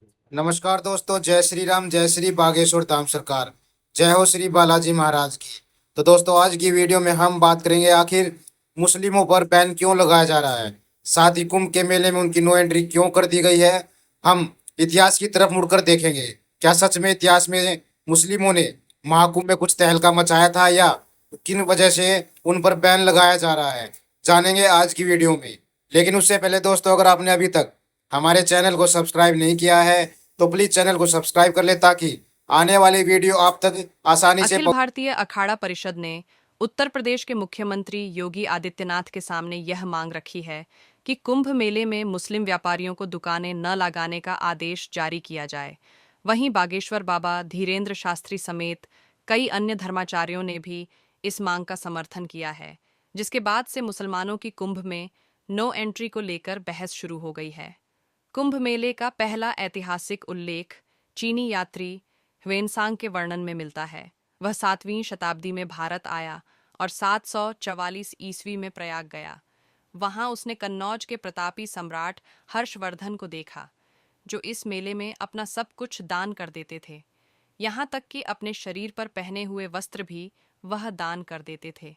नमस्कार दोस्तों, जय श्री राम, जय श्री बागेश्वर धाम सरकार, जय हो श्री बालाजी महाराज की। तो दोस्तों, आज की वीडियो में हम बात करेंगे आखिर मुस्लिमों पर बैन क्यों लगाया जा रहा है। साथ ही कुंभ के मेले में उनकी नो एंट्री क्यों कर दी गई है। हम इतिहास की तरफ मुड़कर देखेंगे, क्या सच में इतिहास में मुस्लिमों ने महाकुंभ में कुछ तहलका मचाया था, या किन वजह से उन पर बैन लगाया जा रहा है, जानेंगे आज की वीडियो में। लेकिन उससे पहले दोस्तों, अगर आपने अभी तक हमारे चैनल को सब्सक्राइब नहीं किया है तो प्लीज चैनल को सब्सक्राइब कर ले, ताकि आने वाली वीडियो आप तक आसानी से अखिल भारतीय अखाड़ा परिषद ने उत्तर प्रदेश के मुख्यमंत्री योगी आदित्यनाथ के सामने यह मांग रखी है कि कुंभ मेले में मुस्लिम व्यापारियों को दुकानें न लगाने का आदेश जारी किया जाए। वहीं बागेश्वर बाबा धीरेन्द्र शास्त्री समेत कई अन्य धर्माचार्यों ने भी इस मांग का समर्थन किया है, जिसके बाद से मुसलमानों की कुंभ में नो एंट्री को लेकर बहस शुरू हो गई है। कुंभ मेले का पहला ऐतिहासिक उल्लेख चीनी यात्री ह्वेनसांग के वर्णन में मिलता है। वह 7वीं शताब्दी में भारत आया और 744 ईस्वी में प्रयाग गया। वहां उसने कन्नौज के प्रतापी सम्राट हर्षवर्धन को देखा, जो इस मेले में अपना सब कुछ दान कर देते थे। यहाँ तक कि अपने शरीर पर पहने हुए वस्त्र भी वह दान कर देते थे।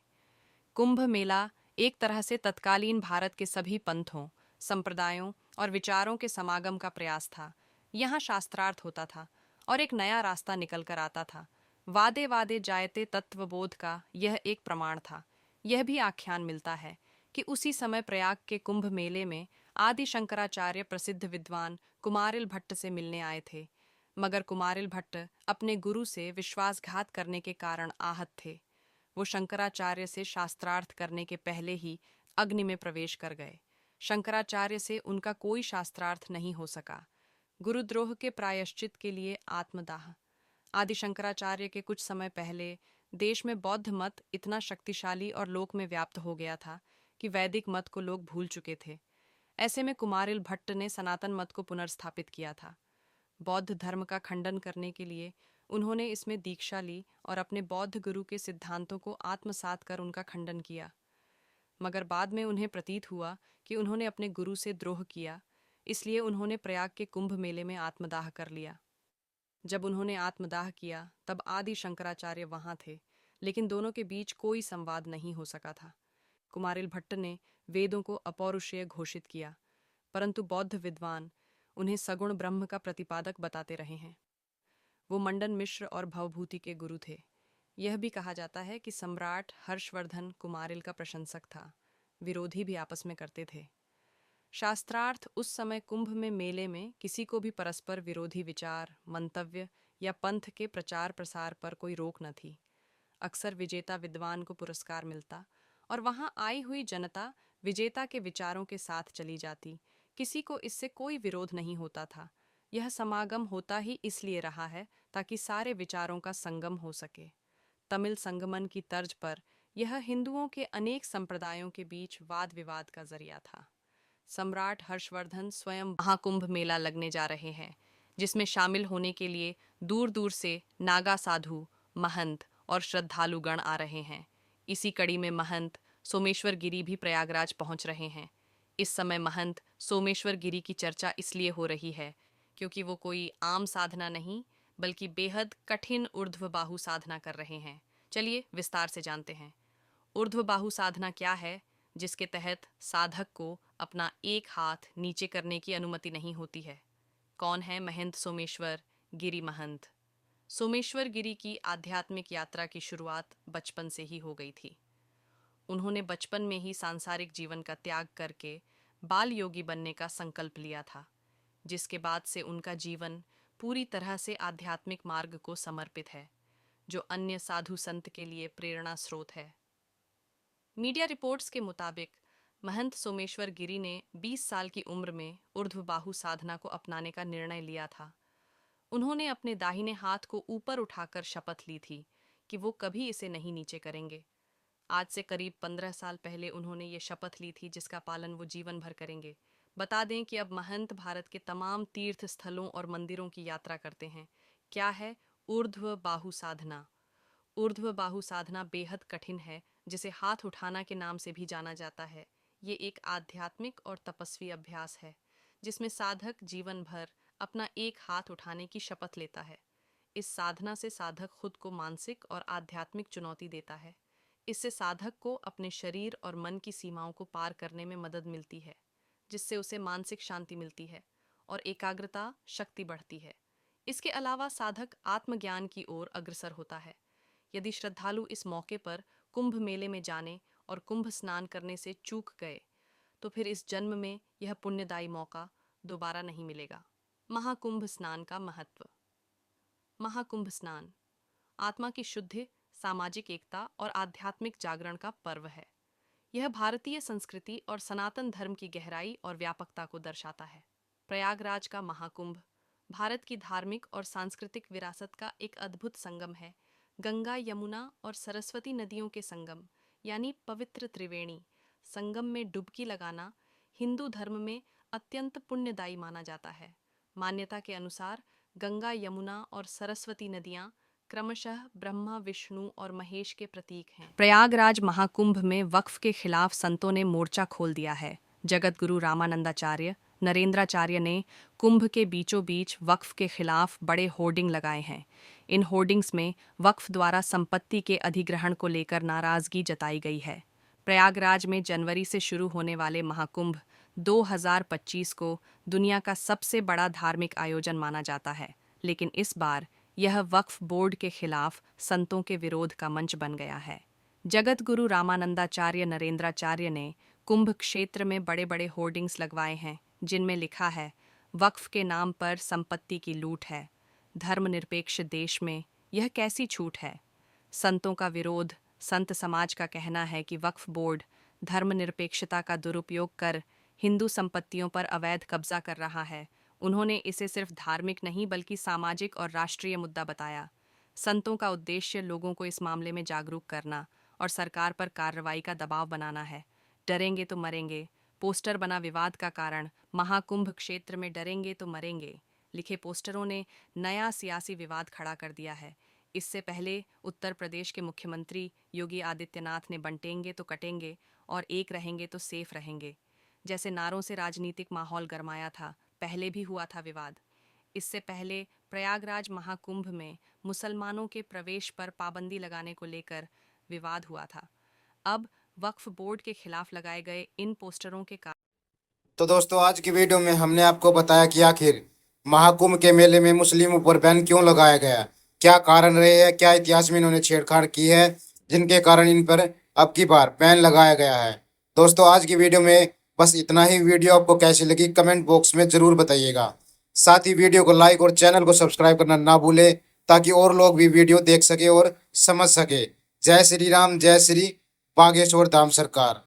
कुंभ मेला एक तरह से तत्कालीन भारत के सभी पंथों, संप्रदायों और विचारों के समागम का प्रयास था। यहाँ शास्त्रार्थ होता था और एक नया रास्ता निकल कर आता था। वादे वादे जायते तत्वबोध का यह एक प्रमाण था। यह भी आख्यान मिलता है कि उसी समय प्रयाग के कुंभ मेले में आदि शंकराचार्य प्रसिद्ध विद्वान कुमारिल भट्ट से मिलने आए थे, मगर कुमारिल भट्ट अपने गुरु से विश्वासघात करने के कारण आहत थे। वो शंकराचार्य से शास्त्रार्थ करने के पहले ही अग्नि में प्रवेश कर गए। शंकराचार्य से उनका कोई शास्त्रार्थ नहीं हो सका। गुरुद्रोह के प्रायश्चित के लिए आत्मदाह। आदि शंकराचार्य के कुछ समय पहले देश में बौद्ध मत इतना शक्तिशाली और लोक में व्याप्त हो गया था कि वैदिक मत को लोग भूल चुके थे। ऐसे में कुमारिल भट्ट ने सनातन मत को पुनर्स्थापित किया था। बौद्ध धर्म का खंडन करने के लिए उन्होंने इसमें दीक्षा ली और अपने बौद्ध गुरु के सिद्धांतों को आत्मसात कर उनका खंडन किया। मगर बाद में उन्हें प्रतीत हुआ कि उन्होंने अपने गुरु से द्रोह किया, इसलिए उन्होंने प्रयाग के कुंभ मेले में आत्मदाह कर लिया। जब उन्होंने आत्मदाह किया तब आदि शंकराचार्य वहां थे, लेकिन दोनों के बीच कोई संवाद नहीं हो सका था। कुमारिल भट्ट ने वेदों को अपौरुषेय घोषित किया, परंतु बौद्ध विद्वान उन्हें सगुण ब्रह्म का प्रतिपादक बताते रहे हैं। वो मंडन मिश्र और भवभूति के गुरु थे। यह भी कहा जाता है कि सम्राट हर्षवर्धन कुमारिल का प्रशंसक था। विरोधी भी आपस में करते थे। शास्त्रार्थ उस समय कुंभ में मेले में किसी को भी परस्पर विरोधी विचार, मंतव्य या पंथ के प्रचार प्रसार पर कोई रोक न थी। अक्सर विजेता विद्वान को पुरस्कार मिलता और वहां आई हुई जनता विजेता के विचारों के साथ चली जाती। किसी को इससे कोई विरोध नहीं होता था। यह समागम होता ही इसलिए रहा है ताकि सारे विचारों का संगम हो सके। तमिल संगमन की तर्ज पर यह हिंदुओं के अनेक संप्रदायों के बीच वाद विवाद का जरिया था। सम्राट हर्षवर्धन स्वयं महाकुंभ मेला लगने जा रहे हैं, जिसमें शामिल होने के लिए दूर दूर से नागा साधु, महंत और श्रद्धालुगण आ रहे हैं। इसी कड़ी में महंत सोमेश्वर गिरी भी प्रयागराज पहुंच रहे हैं। इस समय महंत सोमेश्वर गिरी की चर्चा इसलिए हो रही है क्योंकि वो कोई आम साधना नहीं, बल्कि बेहद कठिन ऊर्ध्वबाहु साधना कर रहे हैं। चलिए विस्तार से जानते हैं। ऊर्ध्वबाहु साधना क्या है, जिसके तहत साधक को अपना एक हाथ नीचे करने की अनुमति नहीं होती है। कौन है महंत सोमेश्वर गिरी महंत? सोमेश्वर गिरी की आध्यात्मिक यात्रा की शुरुआत बचपन से ही हो गई थी। उन्होंने बचपन में ही सांसारिक जीवन का त्याग करके बाल योगी बनने का संकल्प लिया था, जिसके बाद से उनका जीवन पूरी तरह से आध्यात्मिक मार्ग को समर्पित है, जो अन्य साधु संत के लिए प्रेरणा स्रोत है। मीडिया रिपोर्ट्स के मुताबिक महंत सोमेश्वर गिरी ने 20 साल की उम्र में ऊर्ध्वबाहु साधना को अपनाने का निर्णय लिया था। उन्होंने अपने दाहिने हाथ को ऊपर उठाकर शपथ ली थी कि वो कभी इसे नहीं नीचे करेंगे। आज से करीब 15 साल पहले उन्होंने ये शपथ ली थी, जिसका पालन वो जीवन भर करेंगे। बता दें कि अब महंत भारत के तमाम तीर्थ स्थलों और मंदिरों की यात्रा करते हैं। क्या है ऊर्ध्व बाहु साधना? ऊर्ध्व बाहु साधना बेहद कठिन है, जिसे हाथ उठाना के नाम से भी जाना जाता है। ये एक आध्यात्मिक और तपस्वी अभ्यास है, जिसमें साधक जीवन भर अपना एक हाथ उठाने की शपथ लेता है। इस साधना से साधक खुद को मानसिक और आध्यात्मिक चुनौती देता है। इससे साधक को अपने शरीर और मन की सीमाओं को पार करने में मदद मिलती है, जिससे उसे मानसिक शांति मिलती है और एकाग्रता शक्ति बढ़ती है। इसके अलावा साधक आत्मज्ञान की ओर अग्रसर होता है। यदि श्रद्धालु इस मौके पर कुंभ मेले में जाने और कुंभ स्नान करने से चूक गए तो फिर इस जन्म में यह पुण्यदायी मौका दोबारा नहीं मिलेगा। महाकुंभ स्नान का महत्व। महाकुंभ स्नान आत्मा की शुद्धि, सामाजिक एकता और आध्यात्मिक जागरण का पर्व है। यह भारतीय संस्कृति और सनातन धर्म की गहराई और व्यापकता को दर्शाता है। प्रयागराज का महाकुंभ भारत की धार्मिक और सांस्कृतिक विरासत का एक अद्भुत संगम है। गंगा, यमुना और सरस्वती नदियों के संगम यानी पवित्र त्रिवेणी संगम में डुबकी लगाना हिंदू धर्म में अत्यंत पुण्यदायी माना जाता है। मान्यता के अनुसार गंगा, यमुना और सरस्वती नदियां क्रमशः ब्रह्मा, विष्णु और महेश के प्रतीक हैं। प्रयागराज महाकुंभ में वक्फ के खिलाफ संतों ने मोर्चा खोल दिया है। जगत गुरु रामानंदाचार्य, नरेंद्राचार्य ने कुंभ के बीचों बीच वक्फ के खिलाफ बड़े होर्डिंग लगाए हैं। इन होर्डिंग्स में वक्फ द्वारा संपत्ति के अधिग्रहण को लेकर नाराजगी जताई गई है। प्रयागराज में जनवरी से शुरू होने वाले महाकुंभ 2025 को दुनिया का सबसे बड़ा धार्मिक आयोजन माना जाता है, लेकिन इस बार यह वक्फ बोर्ड के खिलाफ संतों के विरोध का मंच बन गया है। जगत गुरु रामानंदाचार्य नरेंद्राचार्य ने कुंभ क्षेत्र में बड़े बड़े होर्डिंग्स लगवाए हैं, जिनमें लिखा है, वक्फ के नाम पर संपत्ति की लूट है। धर्मनिरपेक्ष देश में यह कैसी छूट है? संतों का विरोध। संत समाज का कहना है कि वक्फ बोर्ड धर्मनिरपेक्षता का दुरुपयोग कर हिंदू संपत्तियों पर अवैध कब्जा कर रहा है। उन्होंने इसे सिर्फ धार्मिक नहीं बल्कि सामाजिक और राष्ट्रीय मुद्दा बताया। संतों का उद्देश्य लोगों को इस मामले में जागरूक करना और सरकार पर कार्रवाई का दबाव बनाना है। डरेंगे तो मरेंगे पोस्टर बना विवाद का कारण। महाकुंभ क्षेत्र में डरेंगे तो मरेंगे लिखे पोस्टरों ने नया सियासी विवाद खड़ा कर दिया है। इससे पहले उत्तर प्रदेश के मुख्यमंत्री योगी आदित्यनाथ ने बंटेंगे तो कटेंगे और एक रहेंगे तो सेफ रहेंगे जैसे नारों से राजनीतिक माहौल गरमाया था। पहले भी हुआ था विवाद। इससे पहले प्रयागराज महाकुंभ में मुसलमानों के प्रवेश पर पाबंदी लगाने को लेकर विवाद हुआ था। अब वक्फ बोर्ड के खिलाफ लगाए गए इन पोस्टरों के कारण तो दोस्तों आज की वीडियो में हमने आपको बताया कि आखिर महाकुंभ के मेले में मुस्लिमों पर बैन क्यों लगाया गया, क्या कारण रहे हैं, क्या इतिहास में इन्होंने छेड़छाड़ की है जिनके कारण इन पर अब की बार बैन लगाया गया है। दोस्तों आज की वीडियो में बस इतना ही। वीडियो आपको कैसी लगी कमेंट बॉक्स में जरूर बताइएगा। साथ ही वीडियो को लाइक और चैनल को सब्सक्राइब करना ना भूले ताकि और लोग भी वीडियो देख सके और समझ सके। जय श्री राम, जय श्री बागेश्वर धाम सरकार।